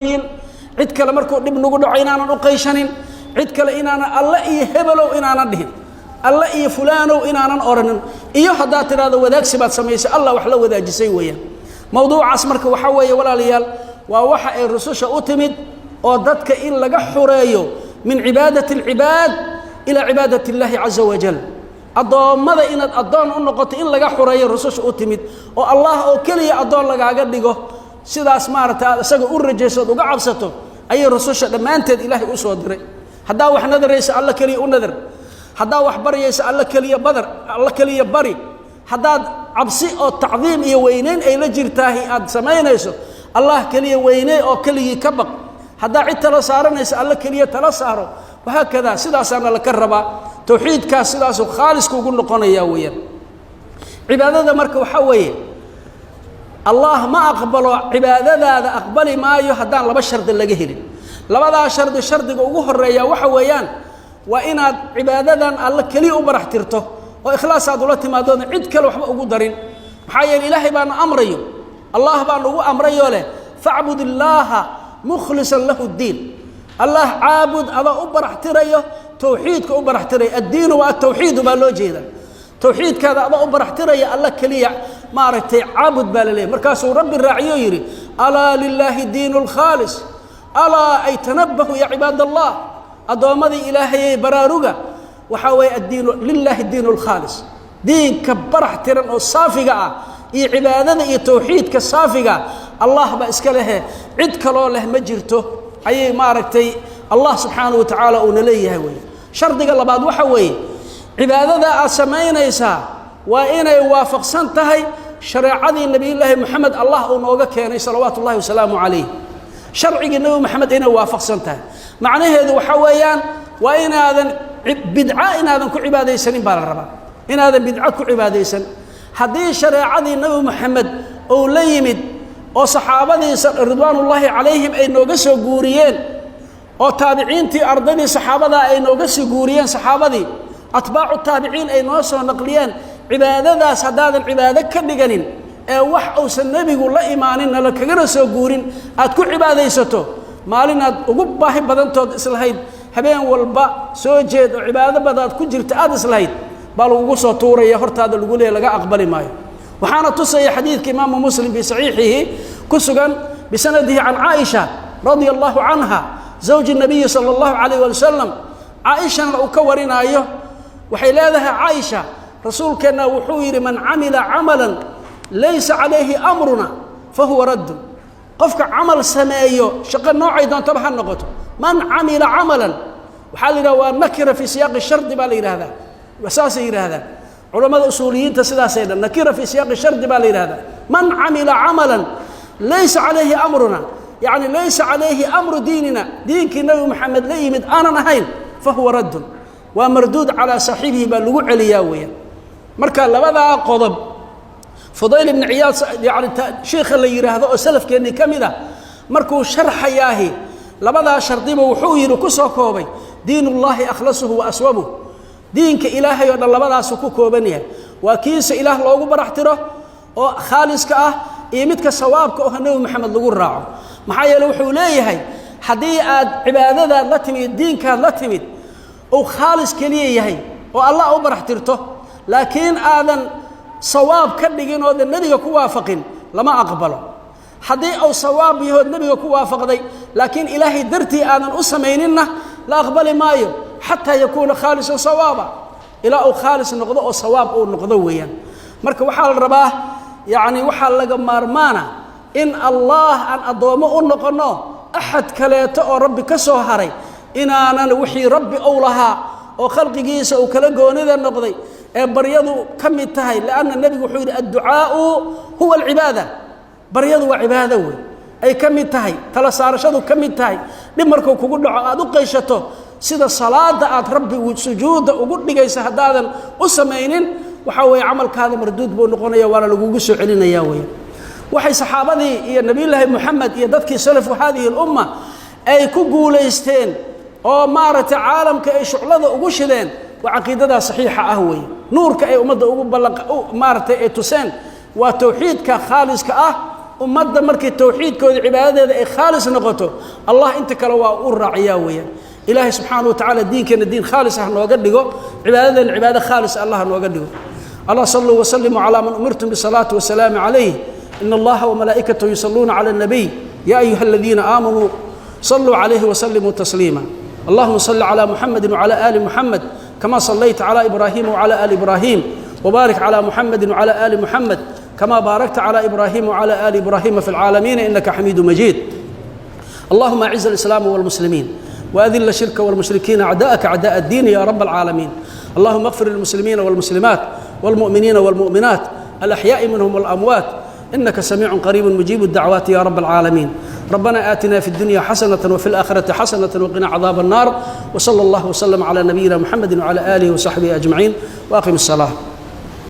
cid kale markuu dib nagu dhaco inaanan u qayshanin cid kale inaanan alla iyo hebelow inaanan dhihin alla iyo fulaanow inaanan oranin iyo hadaa tiraado wadaagsi baad sameysay Allah wax la wadaajisay weeyaan mawduucaas marka waxa weeye walaalayaal waa waxa ay rususha u timid oo dadka in laga xureeyo min ibadati al-ibad ila ibadati Allah azza wa jalla adoomada inaad adoon u noqoto in laga xureeyo rususha u timid oo Allah oo kaliya adoon lagaaga dhigo sidaas maarta isaga u rajeysad uga cabsato ay rususha dhamaanteed Ilaahay u soo diray hadaa wax nadaraysa alla kaliya u nadar hadaa wax barayaysa alla kaliya badar alla kaliya bari hadaa cabsi oo tacdiim iyo weyneyn ay la jirtaahi aad sameynayso Allah kaliya weynay oo kaliya ka baq hadaa cid tala saaranaysa alla kaliya tala saaro waxa kada sidaas aan la karaba tawxiidka sidaas oo khaalis kugu noqonaya weeyaan cibaadada marka waxa weeye Allah ma aqbalo cibaadadaada aqbali maayo hadaan laba shardi laga helin labada shardiga ugu horeeya waxa weeyaan waa inaad cibaadadan alla kaliya u baraxtirto oo ikhlaas aad ula timaado cid kale waxba ugu darin waxa yeelay Ilaahay baan amrayo Allah baan ugu amrayo leh fa'budillaha mukhlishan lahu ad-din Allah aabud ada u baraxtirayo tawxiidka u baraxtiray ad-din wa at-tawxiid ba loo jeedaa tawxiidkaada ada u baraxtiraya alla kaliya maartay aabud balale markaas uu rabbi raaciyo yiri ala lillahi dinul khalis ala ay tanabbahu ya ibadallah adoomada ilaahay baraaruga waxa way ad-din lillahi dinul khalis diinka baraxtiran oo saafiga ah iyo cibaadada iyo tawxiidka saafiga Allah ba iska leh cid kale leh ma jirto ay maartay Allah subhanahu wa ta'ala uu leeyahay way shardiga labaad waxa way cibaadada aad sameynaysa waa inay waafaqsan tahay shariicadii nabi ilaahi Muhammad Allah uu nooga keenay salawaatullaahi wa salaamu alayhi sharciga nabi Muhammad inay waafaqsan tahay macnaheedu waxa weeyaan waa inaadan bid'a ku cibaadeysanin baa la rabaa inaadan bid'a ku cibaadeysan hadii shariicadii nabi Muhammad uu la yimid oo saxaabadiisa ridwaanullaahi alayhim ay nooga soo guuriyeen oo taabiciintii ardadii saxaabada ay nooga soo guuriyeen saxaabadii atbaacu taabiciin ay noo soo naqliyeen cibaadadaas hadaadan cibaado ka dhiganin ee wax uusan nabigu la imaanin la kaga soo guurin aad ku cibaadeysato maalinaad ugu baahi badantood islahayd habeen walba soo jeed oo cibaado badaad ku jirta aad islahayd bal ugu soo tuuraya hortaada lagu leeyahay laga aqbali maayo waxaana tusaya xadiidka imaam muslim bi sahihihi kusugan bisanadihi an aisha radiyallahu anha zawji nabiy sallallahu alayhi wa sallam aisha uu ka warinayo waxay leedahay aisha rasuulkeena wuxuu yiri man amila amalan laysa alayhi amruna fa huwa radd qofka amal sameeyo shaqo noocay doonto ha noqoto man amila amalan waxa la waa nakira fi siyaq ash-shart ba la yiraahdaa wasaas yiraahdaa culimada usuuliyiinta sidaas ay nakira fi siyaq ash-shart ba la yiraahdaa man amila amalan laysa alayhi amruna yani laysa alayhi amru dinina diinki nabi Muhammad la yimid aanan ahayn fa huwa radd wa mardud ala sahibihi ba lagu celiyaa weeyaan marka labada qodob Fudayl ibn Iyad yani sheekh la yiraahdo oo salafkeeni kamida markuu sharxayaahi labada shardiba wuxuu yiri ku soo koobay diinullaahi akhlasuhu wa aswabuhu diinka ilaahay oo labadaas ku kooban yahay waa kiisa ilaah loogu baraxtiro oo khaaliska ah iyo midka sawaabka oo nabi Muhammad lagu raaco maxaa yeelay wuxuu leeyahay hadii aad cibaadada la timid diinka la timid oo khaalis kaliya yahay oo Allah u baraxtirto laakiin aadan sawaab ka dhigin oo nabiga ku waafaqin lama aqbalo hadii oo sawaab yahay nabiga ku waafaqday laakiin ilaahay dartii aadan u sameynina la aqbali maayo hatta yakuna khalisan sawaba ila oo khalis noqdo oo sawaab oo noqdo weeyaan marka waxa la rabaa yaani waxa laga maarmaana in Allah aan adoomo u noqono ahad kaleeto oo rabbi ka soo haray inaanan wixii rabbi oo lahaa oo khalqigiisa oo kala goonida noqday ee baryadu kamid tahay laana nabigu wuxuu yiri ad-du'aa huwa al-ibada baryadu waa cibaado weey ay kamid tahay tala saarashadu kamid tahay dib markuu kugu dhaco aad u qeyshato sida salaada aad rabbi u sujuuda ugu dhigaysa hadaadan u sameeynin waxa way amalkaada marduud buu noqonaya wala lagu soo celinaya weey waxay saxaabadii iyo nabi ilaahi Muhammad iyo dadkii salafu hadii umma ay ku guuleysteen oo maarata caalamka ay shuclada ugu shideen waa aqeedada saxiixa ah weey nuurka ay umada ugu ballan maarata ay tuseen waa tawxiidka khaaliska ah ummadda markii tawxiidkooda cibaadadeeda ay khaalis noqoto allah inta kale waa u raaciyaa weeyaan ilaahay subxaanahu wa tacaala diinkeena diin khaalis ah nooga dhigo cibaadadeena cibaado khaalis allah nooga dhigo allah sallu wa sallimu calaa man umirtum bisalaati wasalaamu calayh ina allaha wamalaa'ikatahu yusalluuna cala annabiy ya ayuha aladiina aamanuu صلوا عليه وسلموا تسليما اللهم صل على محمد وعلى آل محمد كما صليت على إبراهيم وعلى آل إبراهيم وبارك على محمد وعلى آل محمد كما باركت على إبراهيم وعلى آل إبراهيم في العالمين إنك حميد مجيد اللهم أعز الإسلام والمسلمين وأذل الشرك والمشركين أعداءك أعداء الدين يا رب العالمين اللهم اغفر للمسلمين والمسلمات والمؤمنين والمؤمنات الأحياء منهم والأموات إنك سميع قريب مجيب الدعوات يا رب العالمين ربنا آتنا في الدنيا حسنة وفي الآخرة حسنة وقنا عذاب النار وصلى الله وسلم على نبينا محمد وعلى آله وصحبه أجمعين وأقم الصلاة